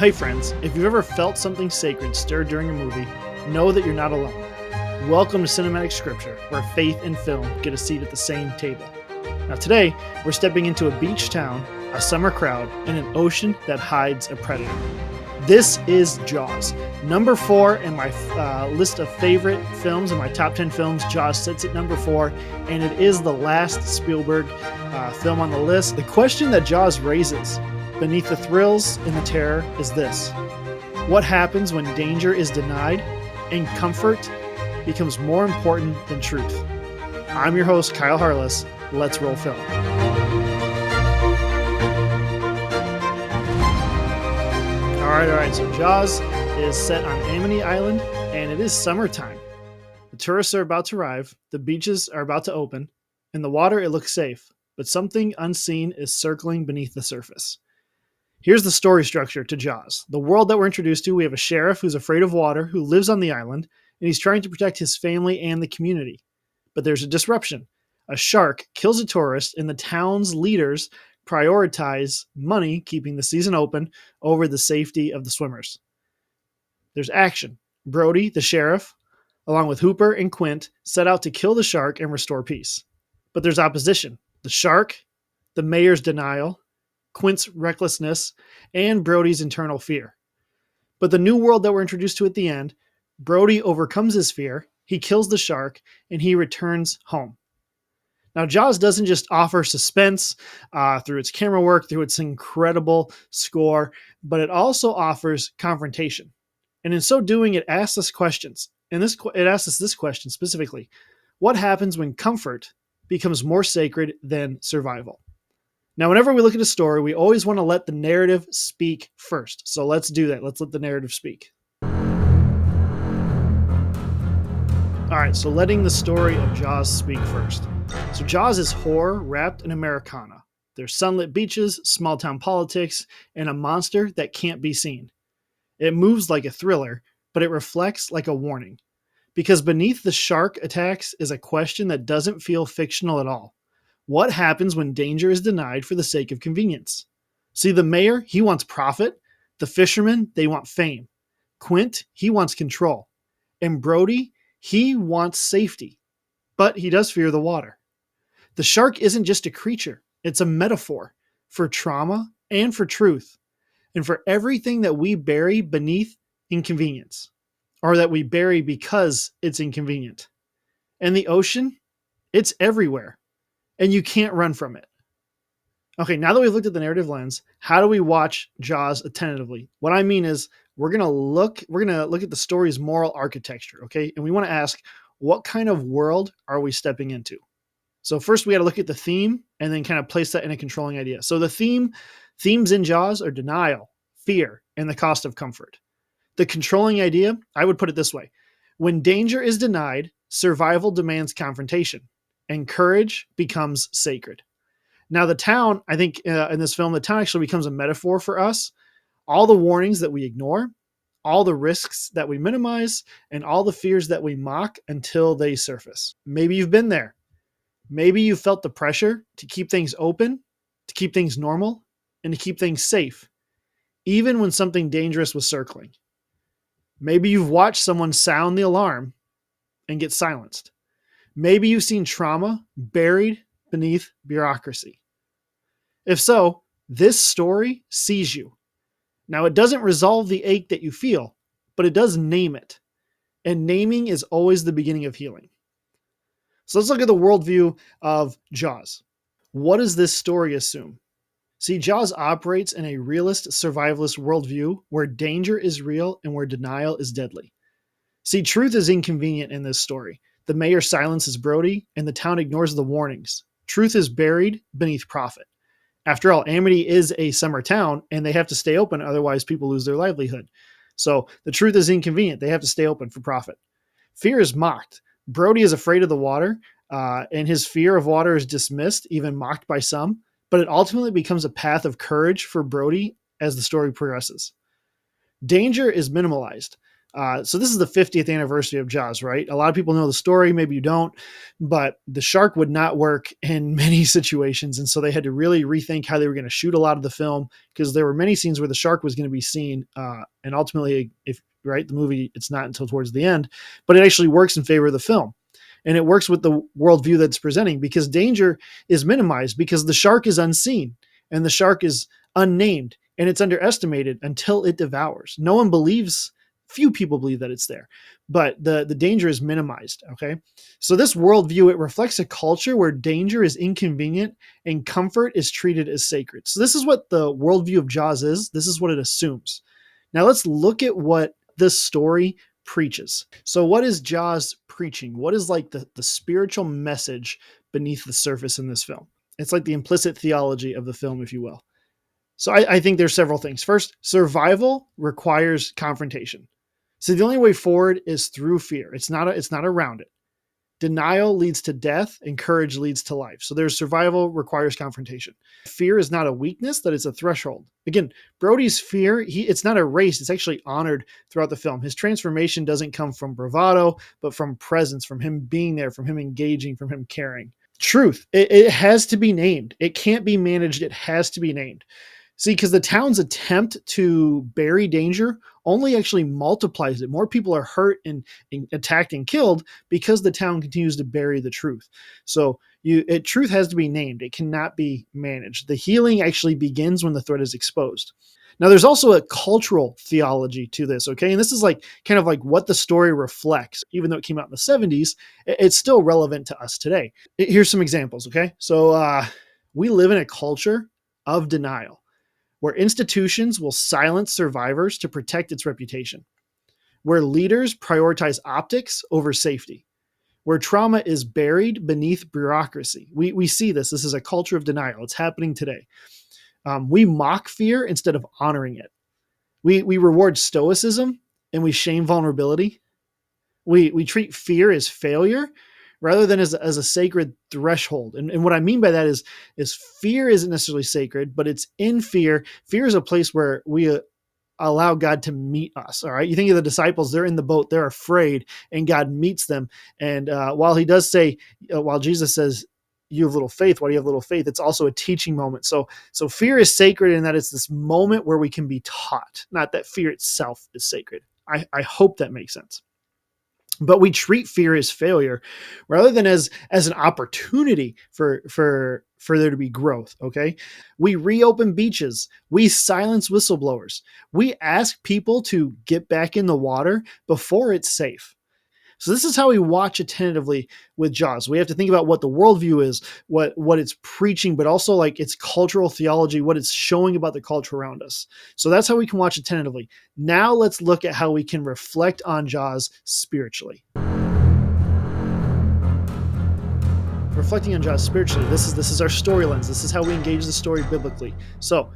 Hey friends, if you've ever felt something sacred stir during a movie, know that you're not alone. Welcome to Cinematic Scripture, where faith and film get a seat at the same table. Now today, we're stepping into a beach town, a summer crowd, and an ocean that hides a predator. This is Jaws. Number 4 in my list of favorite films, in my top 10 films. Jaws sits at number 4, and it is the last Spielberg film on the list. The question that Jaws raises, beneath the thrills and the terror, is this: what happens when danger is denied and comfort becomes more important than truth? I'm your host, Kyle Harless. Let's roll film. All right. So Jaws is set on Amity Island, and it is summertime. The tourists are about to arrive, the beaches are about to open, in the water it looks safe, but something unseen is circling beneath the surface. Here's the story structure to Jaws. The world that we're introduced to, we have a sheriff who's afraid of water, who lives on the island, and he's trying to protect his family and the community. But there's a disruption. A shark kills a tourist, and the town's leaders prioritize money, keeping the season open, over the safety of the swimmers. There's action. Brody, the sheriff, along with Hooper and Quint, set out to kill the shark and restore peace. But there's opposition. The shark, the mayor's denial, Quint's recklessness, and Brody's internal fear. But the new world that we're introduced to at the end, Brody overcomes his fear, he kills the shark, and he returns home. Now, Jaws doesn't just offer suspense through its camera work, through its incredible score, but it also offers confrontation. And in so doing, it asks us questions. And it asks us this question specifically: what happens when comfort becomes more sacred than survival? Now, whenever we look at a story, we always want to let the narrative speak first. So let's do that. Let's let the narrative speak. All right, so letting the story of Jaws speak first. So Jaws is horror wrapped in Americana. There's sunlit beaches, small town politics, and a monster that can't be seen. It moves like a thriller, but it reflects like a warning. Because beneath the shark attacks is a question that doesn't feel fictional at all. What happens when danger is denied for the sake of convenience? See, the mayor, he wants profit. The fishermen, they want fame. Quint, he wants control. And Brody, he wants safety. But he does fear the water. The shark isn't just a creature. It's a metaphor for trauma and for truth, and for everything that we bury beneath inconvenience, or that we bury because it's inconvenient. And the ocean, it's everywhere, and you can't run from it. Okay, now that we've looked at the narrative lens, how do we watch Jaws attentively? What I mean is we're going to look at the story's moral architecture, okay? And we want to ask, what kind of world are we stepping into? So first we got to look at the theme and then kind of place that in a controlling idea. So the themes in Jaws are denial, fear, and the cost of comfort. The controlling idea, I would put it this way: when danger is denied, survival demands confrontation, and courage becomes sacred. Now the town, I think in this film, the town actually becomes a metaphor for us. All the warnings that we ignore, all the risks that we minimize, and all the fears that we mock until they surface. Maybe you've been there. Maybe you felt the pressure to keep things open, to keep things normal, and to keep things safe, even when something dangerous was circling. Maybe you've watched someone sound the alarm and get silenced. Maybe you've seen trauma buried beneath bureaucracy. If so, this story sees you. Now, it doesn't resolve the ache that you feel, but it does name it. And naming is always the beginning of healing. So let's look at the worldview of Jaws. What does this story assume? See, Jaws operates in a realist, survivalist worldview where danger is real and where denial is deadly. See, truth is inconvenient in this story. The mayor silences Brody, and the town ignores the warnings. Truth is buried beneath profit. After all, Amity is a summer town, and they have to stay open, otherwise people lose their livelihood. So the truth is inconvenient. They have to stay open for profit. Fear is mocked. Brody is afraid of the water, and his fear of water is dismissed, even mocked by some, but it ultimately becomes a path of courage for Brody as the story progresses. Danger is minimalized. So this is the 50th anniversary of Jaws, right? A lot of people know the story, maybe you don't, but the shark would not work in many situations. And so they had to really rethink how they were going to shoot a lot of the film, because there were many scenes where the shark was going to be seen. And ultimately, if right, the movie, it's not until towards the end, but it actually works in favor of the film. And it works with the worldview that's presenting, because danger is minimized because the shark is unseen and the shark is unnamed and it's underestimated until it devours. No one believes, few people believe that it's there, but the danger is minimized. Okay. So this worldview, it reflects a culture where danger is inconvenient and comfort is treated as sacred. So this is what the worldview of Jaws is. This is what it assumes. Now let's look at what this story preaches. So what is Jaws preaching? What is like the spiritual message beneath the surface in this film? It's like the implicit theology of the film, if you will. So I think there's several things. First, survival requires confrontation. So the only way forward is through fear. It's not around it. Denial leads to death and courage leads to life. So there's survival requires confrontation. Fear is not a weakness, that is a threshold. Again, Brody's fear, it's not a race. It's actually honored throughout the film. His transformation doesn't come from bravado, but from presence, from him being there, from him engaging, from him caring. Truth, it has to be named. It can't be managed. It has to be named. See, because the town's attempt to bury danger only actually multiplies it. More people are hurt and attacked and killed because the town continues to bury the truth. So truth has to be named. It cannot be managed. The healing actually begins when the threat is exposed. Now, there's also a cultural theology to this, okay? And this is like kind of like what the story reflects. Even though it came out in the 70s, it's still relevant to us today. Here's some examples, okay? So we live in a culture of denial, where institutions will silence survivors to protect its reputation, where leaders prioritize optics over safety, where trauma is buried beneath bureaucracy. We see this. This is a culture of denial. It's happening today. We mock fear instead of honoring it. We reward stoicism and we shame vulnerability. We treat fear as failure rather than as a sacred threshold. And what I mean by that is fear isn't necessarily sacred, but it's in fear. Fear is a place where we allow God to meet us. All right. You think of the disciples, they're in the boat, they're afraid, and God meets them. And while he does say, while Jesus says, you have little faith, why do you have little faith? It's also a teaching moment. So fear is sacred in that it's this moment where we can be taught, not that fear itself is sacred. I hope that makes sense. But we treat fear as failure rather than as an opportunity for there to be growth. Okay. We reopen beaches. We silence whistleblowers. We ask people to get back in the water before it's safe. So this is how we watch attentively with Jaws. We have to think about what the worldview is, what it's preaching, but also like its cultural theology, what it's showing about the culture around us. So that's how we can watch attentively. Now let's look at how we can reflect on Jaws spiritually. Reflecting on Jaws spiritually, this is our story lens. This is how we engage the story biblically. So,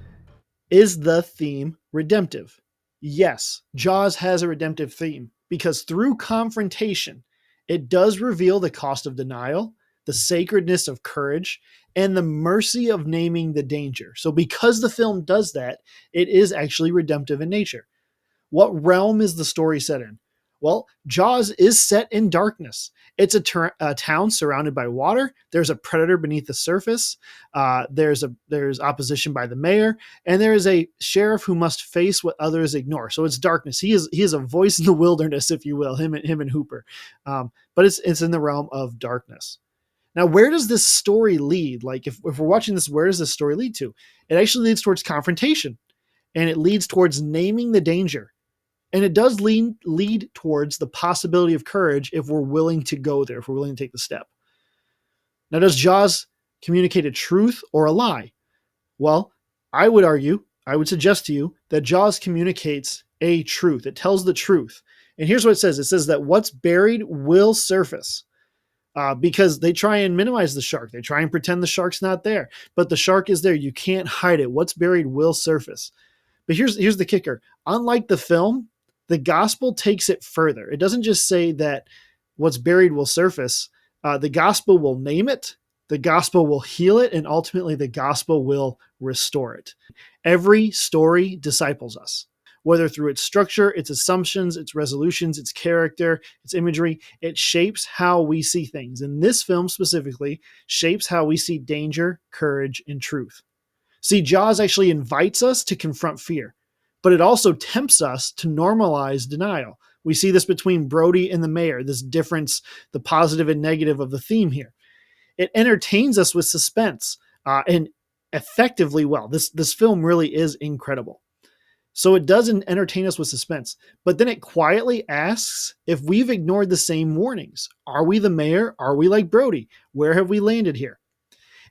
is the theme redemptive? Yes, Jaws has a redemptive theme, because through confrontation, it does reveal the cost of denial, the sacredness of courage, and the mercy of naming the danger. So because the film does that, it is actually redemptive in nature. What realm is the story set in? Well, Jaws is set in darkness. It's a town surrounded by water. There's a predator beneath the surface. There's opposition by the mayor, and there is a sheriff who must face what others ignore. So it's darkness. He is a voice in the wilderness, if you will. Him and Hooper, but it's in the realm of darkness. Now, where does this story lead? Like, if we're watching this, where does this story lead to? It actually leads towards confrontation, and it leads towards naming the danger. And it does lead towards the possibility of courage if we're willing to go there, if we're willing to take the step. Now, does Jaws communicate a truth or a lie? Well, I would suggest to you that Jaws communicates a truth. It tells the truth. And here's what it says. It says that what's buried will surface. Because they try and minimize the shark. They try and pretend the shark's not there. But the shark is there. You can't hide it. What's buried will surface. But here's the kicker. Unlike the film, the gospel takes it further. It doesn't just say that what's buried will surface. The gospel will name it, the gospel will heal it, and ultimately the gospel will restore it. Every story disciples us. whether through its structure, its assumptions, its resolutions, its character, its imagery. It shapes how we see things. And this film specifically shapes how we see danger, courage, and truth. See, Jaws actually invites us to confront fear, but it also tempts us to normalize denial. We see this between Brody and the mayor, this difference, the positive and negative of the theme here. It entertains us with suspense and effectively well. This film really is incredible. So it doesn't entertain us with suspense, but then it quietly asks if we've ignored the same warnings. Are we the mayor? Are we like Brody? Where have we landed here?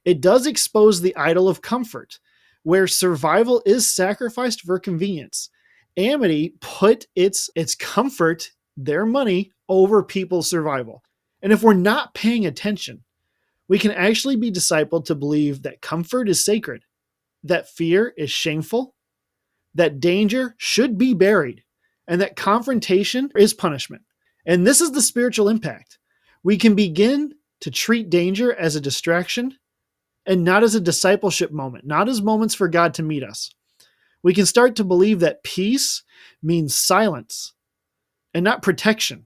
It does expose the idol of comfort, where survival is sacrificed for convenience. Amity put its comfort, their money, over people's survival. And if we're not paying attention, we can actually be discipled to believe that comfort is sacred, that fear is shameful, that danger should be buried, and that confrontation is punishment. And this is the spiritual impact. We can begin to treat danger as a distraction and not as a discipleship moment, not as moments for God to meet us. We can start to believe that peace means silence and not protection.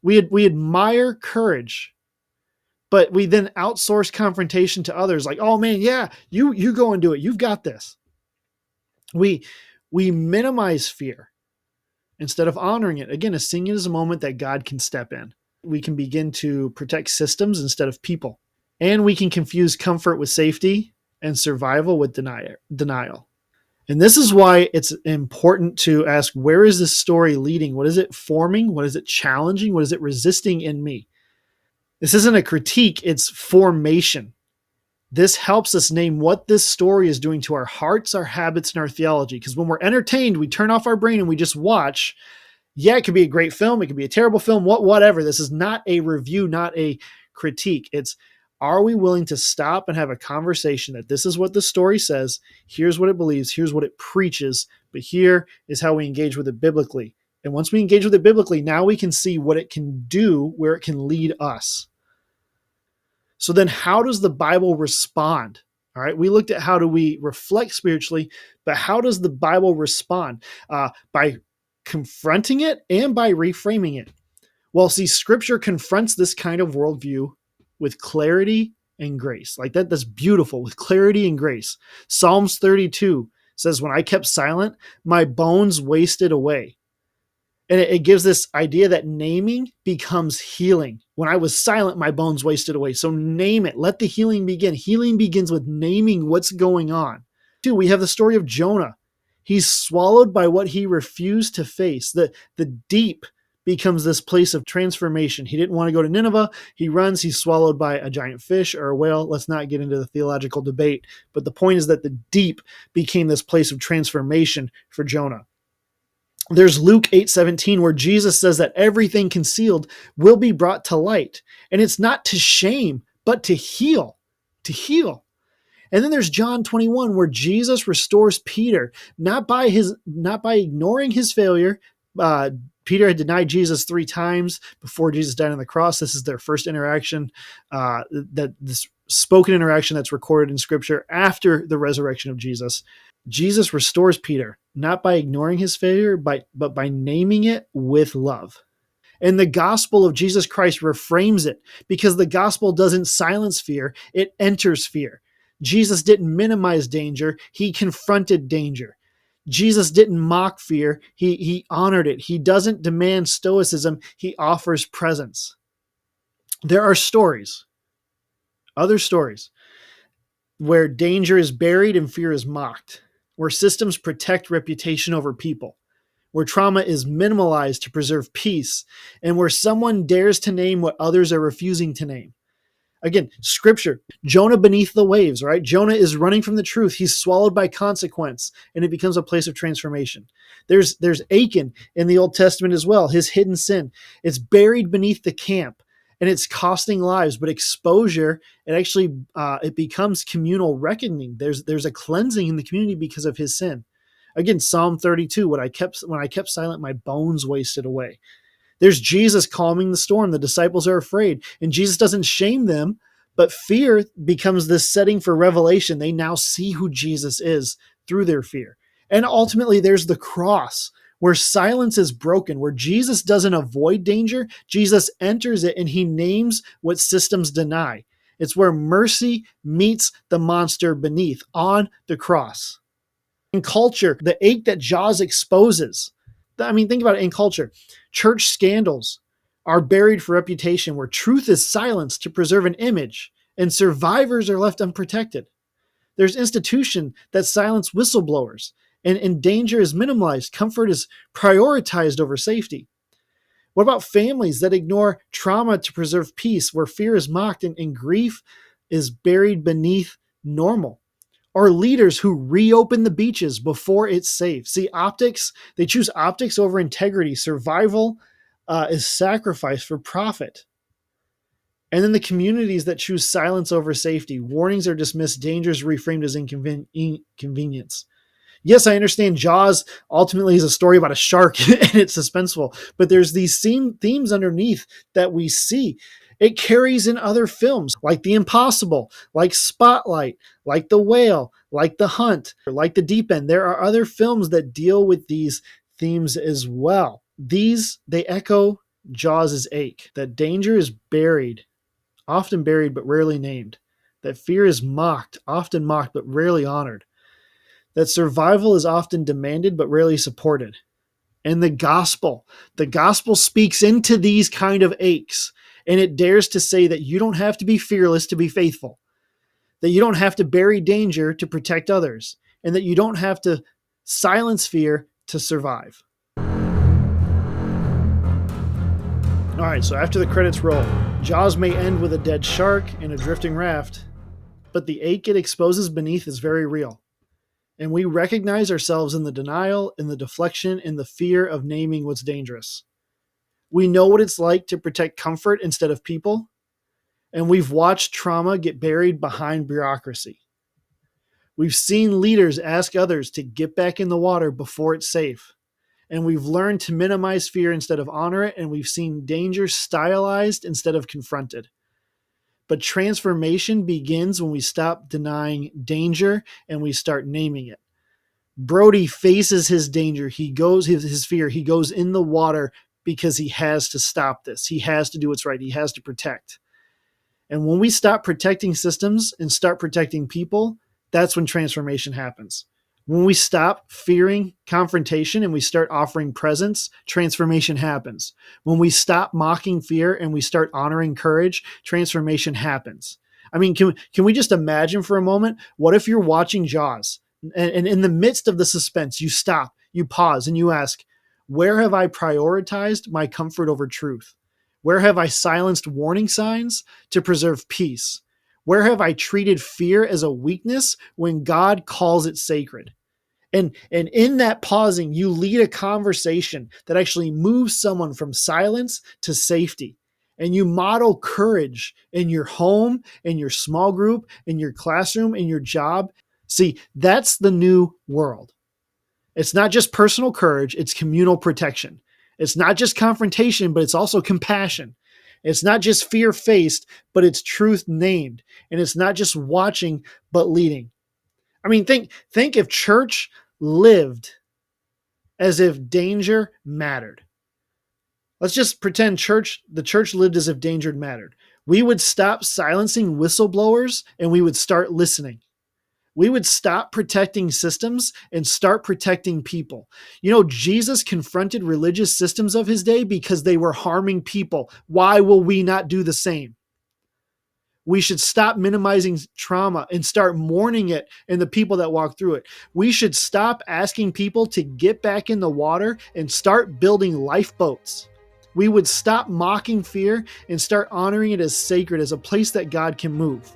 We admire courage, but we then outsource confrontation to others like, oh man, yeah, you go and do it. You've got this. We minimize fear instead of honoring it. Again, seeing it as a moment that God can step in. We can begin to protect systems instead of people. And we can confuse comfort with safety and survival with denial. And this is why it's important to ask, where is this story leading? What is it forming? What is it challenging? What is it resisting in me? This isn't a critique, it's formation. This helps us name what this story is doing to our hearts, our habits, and our theology. Because when we're entertained, we turn off our brain and we just watch. Yeah, it could be a great film. It could be a terrible film, whatever. This is not a review, not a critique. It's, are we willing to stop and have a conversation that this is what the story says, here's what it believes, here's what it preaches, but here is how we engage with it biblically. And once we engage with it biblically, now we can see what it can do, where it can lead us. So then how does the Bible respond? All right, we looked at how do we reflect spiritually, but how does the Bible respond? By confronting it and by reframing it. Well, see, Scripture confronts this kind of worldview with clarity and grace. Like that's beautiful, with clarity and grace. Psalms 32 says, when I kept silent, my bones wasted away. And it gives this idea that naming becomes healing. When I was silent, my bones wasted away. So name it. Let the healing begin. Healing begins with naming what's going on. Two, we have the story of Jonah. He's swallowed by what he refused to face. The deep becomes this place of transformation. He didn't want to go to Nineveh. He runs. He's swallowed by a giant fish or a whale. Let's not get into the theological debate. But the point is that the deep became this place of transformation for Jonah. There's Luke 8:17 where Jesus says that everything concealed will be brought to light. And it's not to shame, but to heal. To heal. And then there's John 21 where Jesus restores Peter, not by ignoring his failure. Peter had denied Jesus 3 times before Jesus died on the cross. This is their first interaction, this spoken interaction that's recorded in Scripture after the resurrection of Jesus. Jesus restores Peter, not by ignoring his failure, but by naming it with love. And the gospel of Jesus Christ reframes it, because the gospel doesn't silence fear, it enters fear. Jesus didn't minimize danger, he confronted danger. Jesus didn't mock fear, he honored it. He doesn't demand stoicism, he offers presence. There are stories, other stories, where danger is buried and fear is mocked, where systems protect reputation over people, where trauma is minimalized to preserve peace, and where someone dares to name what others are refusing to name. Again, Scripture, Jonah beneath the waves, right? Jonah is running from the truth. He's swallowed by consequence, and it becomes a place of transformation. There's Achan in the Old Testament as well, his hidden sin. It's buried beneath the camp, and it's costing lives, but exposure, it becomes communal reckoning. There's a cleansing in the community because of his sin. Again, Psalm 32, when I kept silent, my bones wasted away. There's Jesus calming the storm. The disciples are afraid, and Jesus doesn't shame them, but fear becomes this setting for revelation. They now see who Jesus is through their fear. And ultimately, there's the cross, where silence is broken, where Jesus doesn't avoid danger, Jesus enters it and he names what systems deny. It's where mercy meets the monster beneath on the cross. In culture, the ache that Jaws exposes. I mean, think about it in culture. Church scandals are buried for reputation, where truth is silenced to preserve an image, and survivors are left unprotected. There's institution that silence whistleblowers, and danger is minimalized. Comfort is prioritized over safety. What about families that ignore trauma to preserve peace, where fear is mocked and grief is buried beneath normal? Or leaders who reopen the beaches before it's safe. See, optics, they choose optics over integrity. Survival is sacrificed for profit. And then the communities that choose silence over safety. Warnings are dismissed, dangers reframed as inconvenience. Yes, I understand Jaws ultimately is a story about a shark and it's suspenseful, but there's these same themes underneath that we see. It carries in other films like The Impossible, like Spotlight, like The Whale, like The Hunt, like The Deep End. There are other films that deal with these themes as well. They echo Jaws' ache, that danger is buried, often buried but rarely named, that fear is mocked, often mocked but rarely honored, that survival is often demanded but rarely supported. And the gospel speaks into these kind of aches, and it dares to say that you don't have to be fearless to be faithful, that you don't have to bury danger to protect others, and that you don't have to silence fear to survive. All right, so after the credits roll, Jaws may end with a dead shark and a drifting raft, but the ache it exposes beneath is very real. And we recognize ourselves in the denial, in the deflection, in the fear of naming what's dangerous. We know what it's like to protect comfort instead of people, and we've watched trauma get buried behind bureaucracy. We've seen leaders ask others to get back in the water before it's safe, and we've learned to minimize fear instead of honor it, and we've seen danger stylized instead of confronted. But transformation begins when we stop denying danger and we start naming it. Brody faces his danger. He goes his fear. He goes in the water because he has to stop this. He has to do what's right. He has to protect. And when we stop protecting systems and start protecting people, that's when transformation happens. When we stop fearing confrontation and we start offering presence, transformation happens. When we stop mocking fear and we start honoring courage, transformation happens. I mean, can we just imagine for a moment, what if you're watching Jaws and in the midst of the suspense, you stop, you pause, and you ask, where have I prioritized my comfort over truth? Where have I silenced warning signs to preserve peace? Where have I treated fear as a weakness when God calls it sacred? And in that pausing, you lead a conversation that actually moves someone from silence to safety. And you model courage in your home, in your small group, in your classroom, in your job. See, that's the new world. It's not just personal courage, it's communal protection. It's not just confrontation, but it's also compassion. It's not just fear faced, but it's truth named. And it's not just watching, but leading. I mean, think if church lived as if danger mattered. Let's just pretend the church lived as if danger mattered. We would stop silencing whistleblowers and we would start listening. We would stop protecting systems and start protecting people. You know, Jesus confronted religious systems of his day because they were harming people. Why will we not do the same? We should stop minimizing trauma and start mourning it and the people that walk through it. We should stop asking people to get back in the water and start building lifeboats. We would stop mocking fear and start honoring it as sacred, as a place that God can move.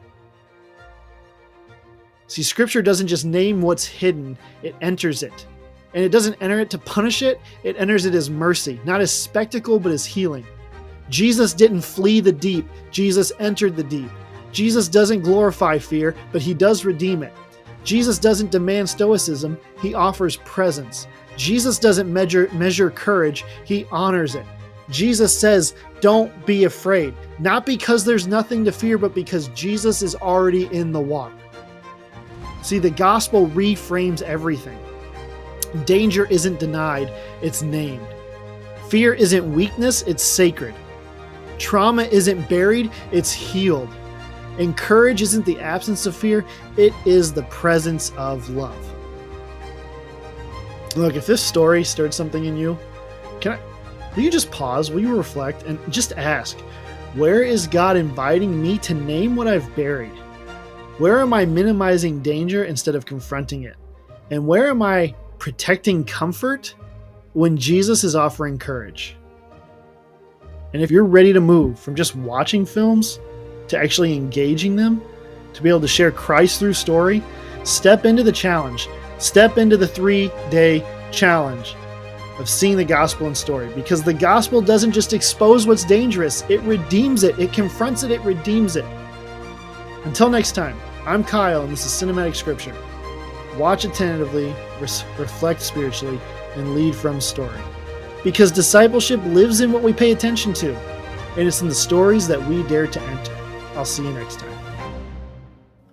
See, Scripture doesn't just name what's hidden, it enters it. And it doesn't enter it to punish it, it enters it as mercy, not as spectacle, but as healing. Jesus didn't flee the deep, Jesus entered the deep. Jesus doesn't glorify fear, but he does redeem it. Jesus doesn't demand stoicism, he offers presence. Jesus doesn't measure courage, he honors it. Jesus says, don't be afraid, not because there's nothing to fear, but because Jesus is already in the water. See, the gospel reframes everything. Danger isn't denied, it's named. Fear isn't weakness, it's sacred. Trauma isn't buried, it's healed. And courage isn't the absence of fear, it is the presence of love. Look, if this story stirred something in you, will you just pause, will you reflect, and just ask, where is God inviting me to name what I've buried? Where am I minimizing danger instead of confronting it? And where am I protecting comfort when Jesus is offering courage? And if you're ready to move from just watching films to actually engaging them, to be able to share Christ through story, step into the challenge. Step into the 3-day challenge of seeing the gospel in story, because the gospel doesn't just expose what's dangerous, it redeems it, it confronts it, it redeems it. Until next time, I'm Kyle, and this is Cinematic Scripture. Watch attentively, reflect spiritually, and lead from story. Because discipleship lives in what we pay attention to, and it's in the stories that we dare to enter. I'll see you next time.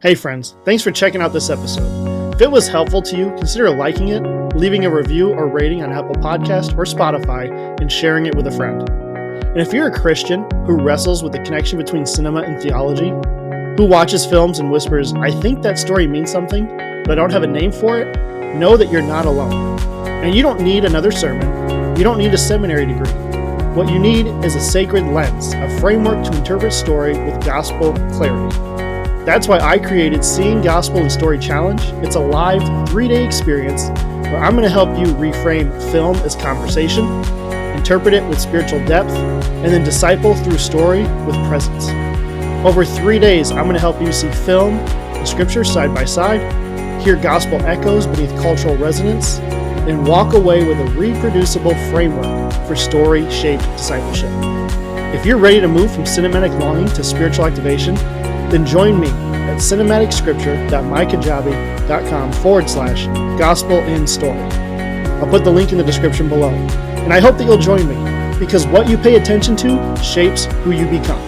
Hey friends, thanks for checking out this episode. If it was helpful to you, consider liking it, leaving a review or rating on Apple Podcasts or Spotify, and sharing it with a friend. And if you're a Christian who wrestles with the connection between cinema and theology, who watches films and whispers, I think that story means something, but I don't have a name for it, know that you're not alone. And you don't need another sermon. You don't need a seminary degree. What you need is a sacred lens, a framework to interpret story with gospel clarity. That's why I created Seeing Gospel and Story Challenge. It's a live 3-day experience where I'm going to help you reframe film as conversation, interpret it with spiritual depth, and then disciple through story with presence. Over 3 days, I'm going to help you see film and scripture side by side, hear gospel echoes beneath cultural resonance, and walk away with a reproducible framework for story-shaped discipleship. If you're ready to move from cinematic longing to spiritual activation, then join me at cinematicscripture.mykajabi.com/gospel in story. I'll put the link in the description below. And I hope that you'll join me, because what you pay attention to shapes who you become.